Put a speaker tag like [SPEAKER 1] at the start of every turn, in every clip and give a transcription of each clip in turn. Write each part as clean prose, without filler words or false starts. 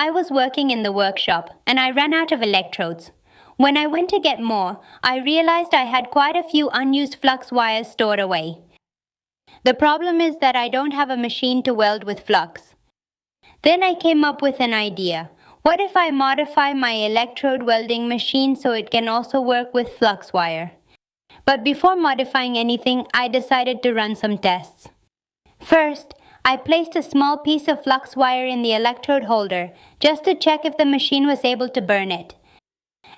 [SPEAKER 1] I was working in the workshop and I ran out of electrodes. When I went to get more, I realized I had quite a few unused flux wires stored away. The problem is that I don't have a machine to weld with flux. Then I came up with an idea. What if I modify my electrode welding machine so it can also work with flux wire? But before modifying anything, I decided to run some tests. First, I placed a small piece of flux wire in the electrode holder just to check if the machine was able to burn it.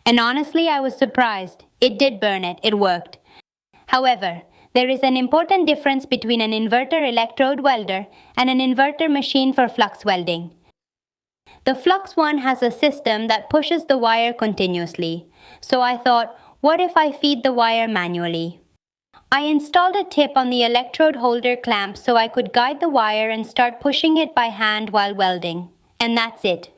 [SPEAKER 1] And honestly, I was surprised. It did burn it. It worked. However, there is an important difference between an inverter electrode welder and an inverter machine for flux welding. The flux one has a system that pushes the wire continuously. So I thought, what if I feed the wire manually? I installed a tip on the electrode holder clamp so I could guide the wire and start pushing it by hand while welding. And that's it.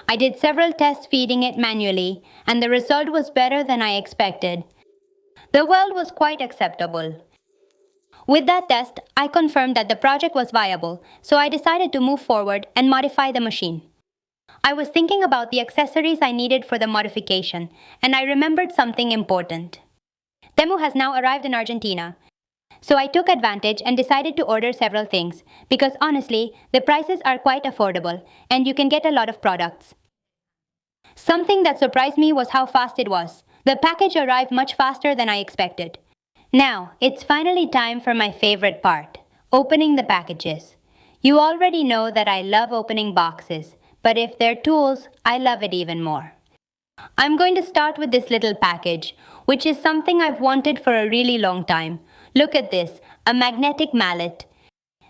[SPEAKER 1] I did several tests feeding it manually, and the result was better than I expected. The weld was quite acceptable. With that test, I confirmed that the project was viable, so I decided to move forward and modify the machine. I was thinking about the accessories I needed for the modification, and I remembered something important. Temu has now arrived in Argentina, so I took advantage and decided to order several things, because honestly, the prices are quite affordable, and you can get a lot of products. Something that surprised me was how fast it was. The package arrived much faster than I expected. Now, it's finally time for my favorite part, opening the packages. You already know that I love opening boxes, but if they're tools, I love it even more. I'm going to start with this little package, which is something I've wanted for a really long time. Look at this, a magnetic mallet.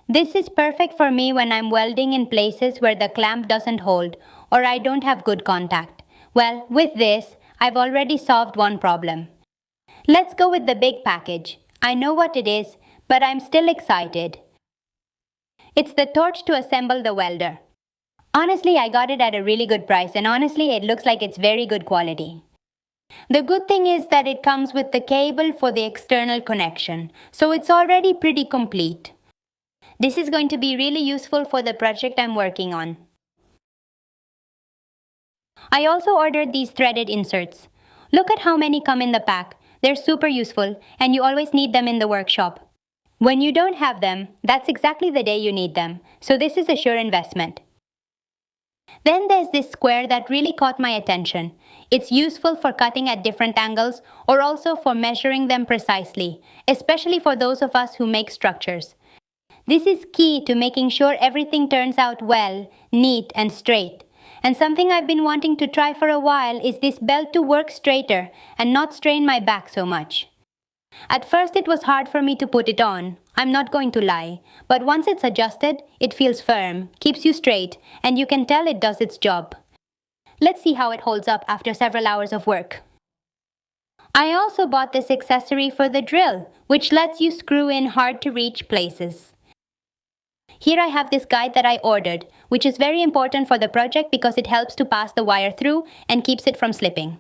[SPEAKER 1] This is perfect for me when I'm welding in places where the clamp doesn't hold or I don't have good contact. Well, with this, I've already solved one problem. Let's go with the big package. I know what it is, but I'm still excited. It's the torch to assemble the welder. Honestly, I got it at a really good price, and honestly, it looks like it's very good quality. The good thing is that it comes with the cable for the external connection, so it's already pretty complete. This is going to be really useful for the project I'm working on. I also ordered these threaded inserts. Look at how many come in the pack. They're super useful, and you always need them in the workshop. When you don't have them, that's exactly the day you need them, so this is a sure investment. Then there's this square that really caught my attention. It's useful for cutting at different angles or also for measuring them precisely, especially for those of us who make structures. This is key to making sure everything turns out well, neat, and straight. And something I've been wanting to try for a while is this belt to work straighter and not strain my back so much. At first it was hard for me to put it on, I'm not going to lie, but once it's adjusted, it feels firm, keeps you straight, and you can tell it does its job. Let's see how it holds up after several hours of work. I also bought this accessory for the drill, which lets you screw in hard-to-reach places. Here I have this guide that I ordered, which is very important for the project because it helps to pass the wire through and keeps it from slipping.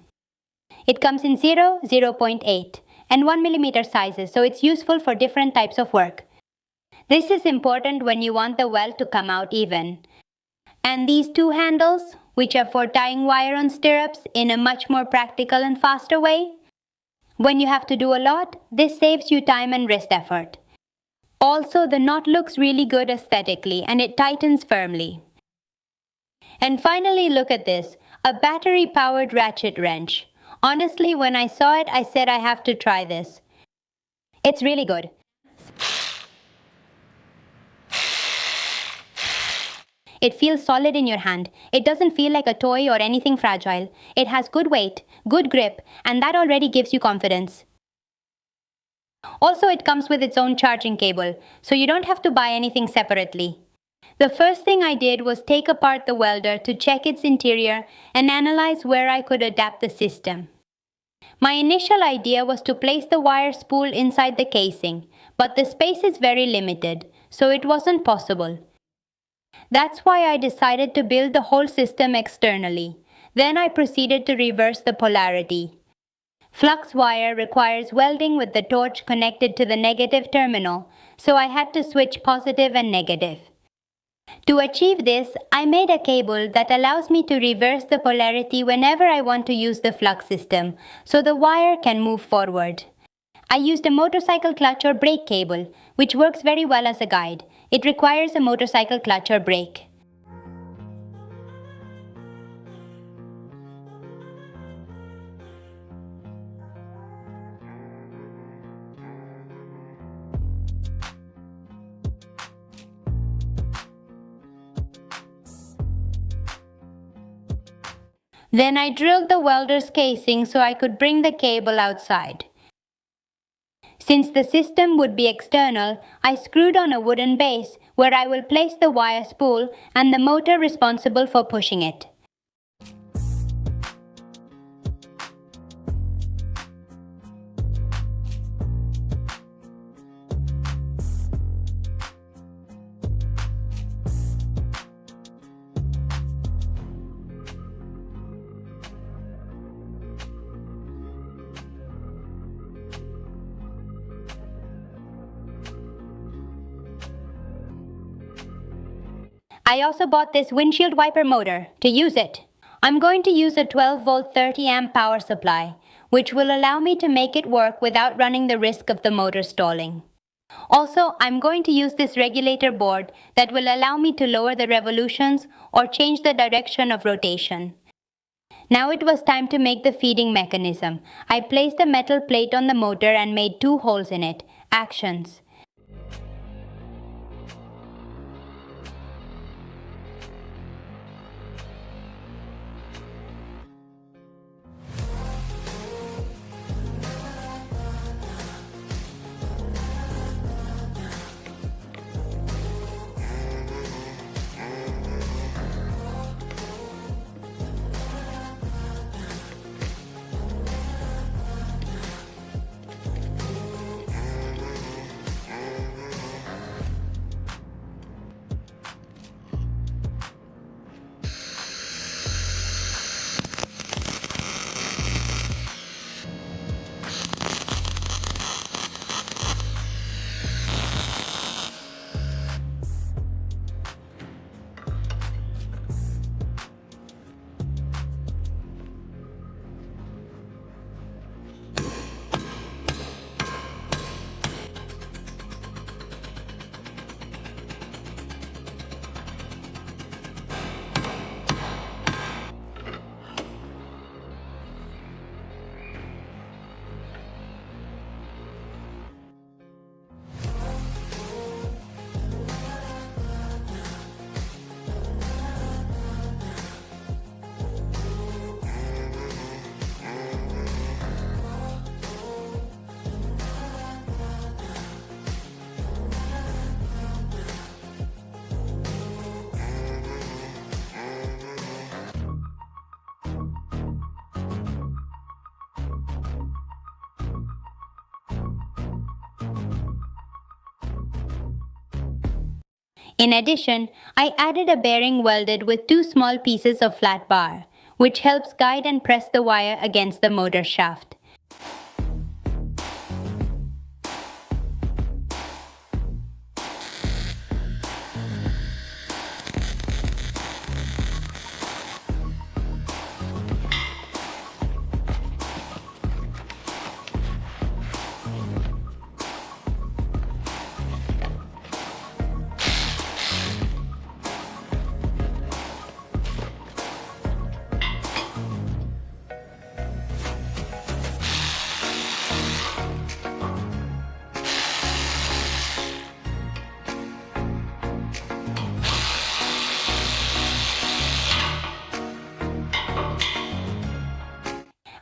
[SPEAKER 1] It comes in 0, 0.8, and 1mm sizes, so it's useful for different types of work. This is important when you want the weld to come out even. And these two handles, which are for tying wire on stirrups in a much more practical and faster way. When you have to do a lot, this saves you time and wrist effort. Also, the knot looks really good aesthetically and it tightens firmly. And finally, look at this, a battery-powered ratchet wrench. Honestly, when I saw it, I said I have to try this. It's really good. It feels solid in your hand. It doesn't feel like a toy or anything fragile. It has good weight, good grip, and that already gives you confidence. Also, it comes with its own charging cable, so you don't have to buy anything separately. The first thing I did was take apart the welder to check its interior and analyze where I could adapt the system. My initial idea was to place the wire spool inside the casing, but the space is very limited, so it wasn't possible. That's why I decided to build the whole system externally. Then I proceeded to reverse the polarity. Flux wire requires welding with the torch connected to the negative terminal, so I had to switch positive and negative. To achieve this, I made a cable that allows me to reverse the polarity whenever I want to use the flux system, so the wire can move forward. I used a motorcycle clutch or brake cable, which works very well as a guide. It requires a motorcycle clutch or brake. Then I drilled the welder's casing so I could bring the cable outside. Since the system would be external, I screwed on a wooden base where I will place the wire spool and the motor responsible for pushing it. I also bought this windshield wiper motor to use it. I'm going to use a 12-volt 30-amp power supply, which will allow me to make it work without running the risk of the motor stalling. Also, I'm going to use this regulator board that will allow me to lower the revolutions or change the direction of rotation. Now it was time to make the feeding mechanism. I placed a metal plate on the motor and made 2 holes in it. Actions. In addition, I added a bearing welded with 2 small pieces of flat bar, which helps guide and press the wire against the motor shaft.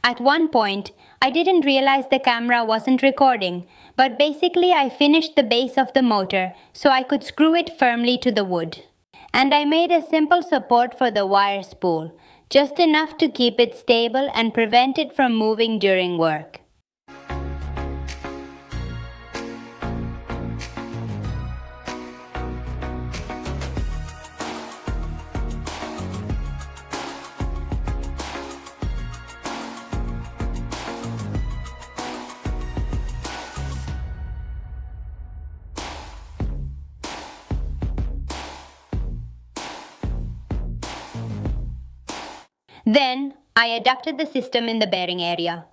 [SPEAKER 1] At one point, I didn't realize the camera wasn't recording, but basically I finished the base of the motor so I could screw it firmly to the wood. And I made a simple support for the wire spool, just enough to keep it stable and prevent it from moving during work. Then, I adapted the system in the bearing area.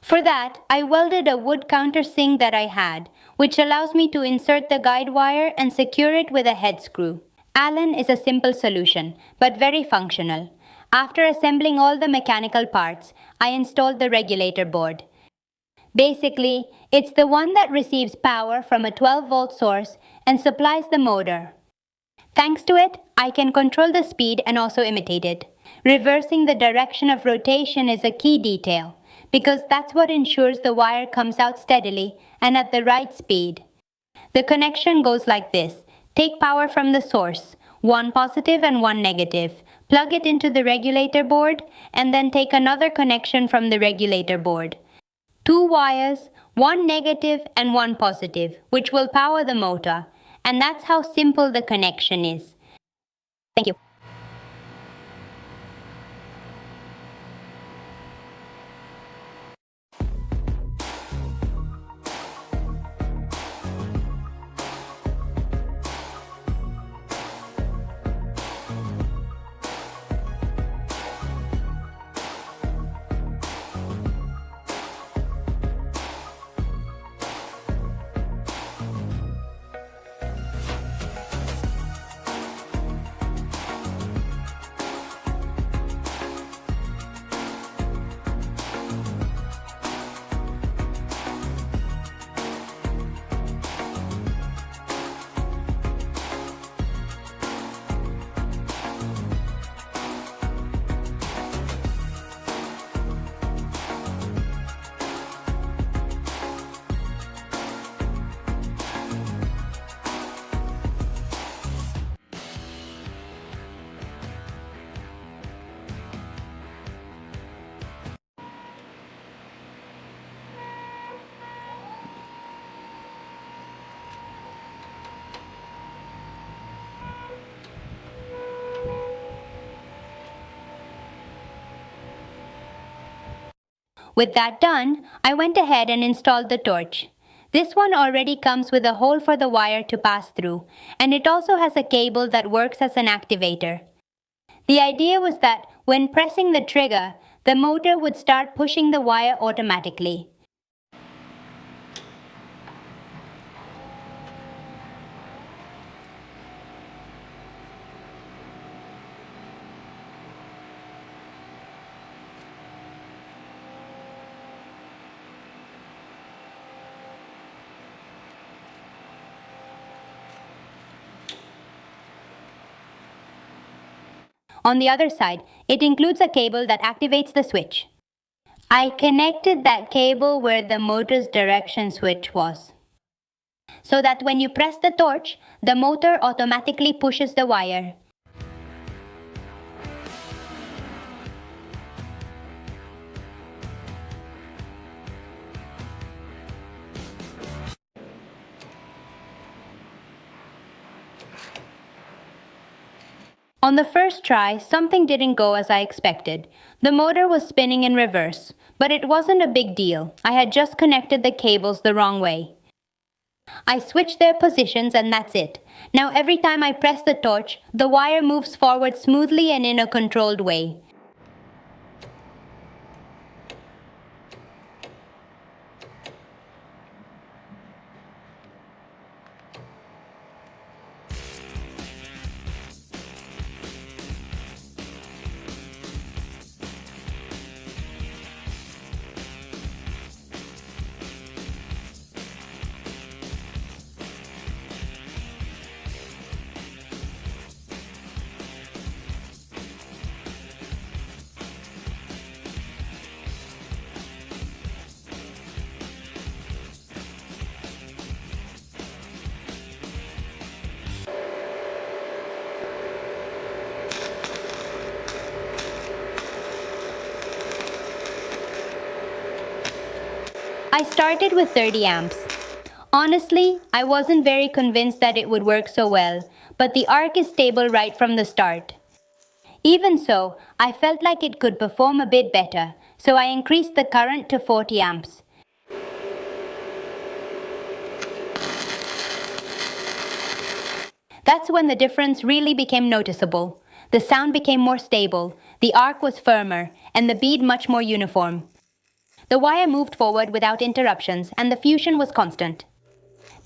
[SPEAKER 1] For that, I welded a wood countersink that I had, which allows me to insert the guide wire and secure it with a head screw. Allen is a simple solution, but very functional. After assembling all the mechanical parts, I installed the regulator board. Basically, it's the one that receives power from a 12-volt source and supplies the motor. Thanks to it, I can control the speed and also imitate it. Reversing the direction of rotation is a key detail, because that's what ensures the wire comes out steadily and at the right speed. The connection goes like this. Take power from the source, one positive and one negative. Plug it into the regulator board, and then take another connection from the regulator board. 2 wires, one negative and one positive, which will power the motor. And that's how simple the connection is. Thank you. With that done, I went ahead and installed the torch. This one already comes with a hole for the wire to pass through, and it also has a cable that works as an activator. The idea was that when pressing the trigger, the motor would start pushing the wire automatically. On the other side, it includes a cable that activates the switch. I connected that cable where the motor's direction switch was, so that when you press the torch, the motor automatically pushes the wire. On the first try, something didn't go as I expected. The motor was spinning in reverse, but it wasn't a big deal. I had just connected the cables the wrong way. I switched their positions and that's it. Now every time I press the torch, the wire moves forward smoothly and in a controlled way. I started with 30 amps. Honestly, I wasn't very convinced that it would work so well, but the arc is stable right from the start. Even so, I felt like it could perform a bit better, so I increased the current to 40 amps. That's when the difference really became noticeable. The sound became more stable, The arc was firmer, and the bead much more uniform. The wire moved forward without interruptions, and the fusion was constant.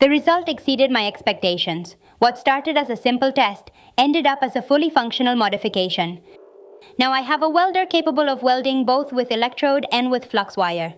[SPEAKER 1] The result exceeded my expectations. What started as a simple test ended up as a fully functional modification. Now I have a welder capable of welding both with electrode and with flux wire.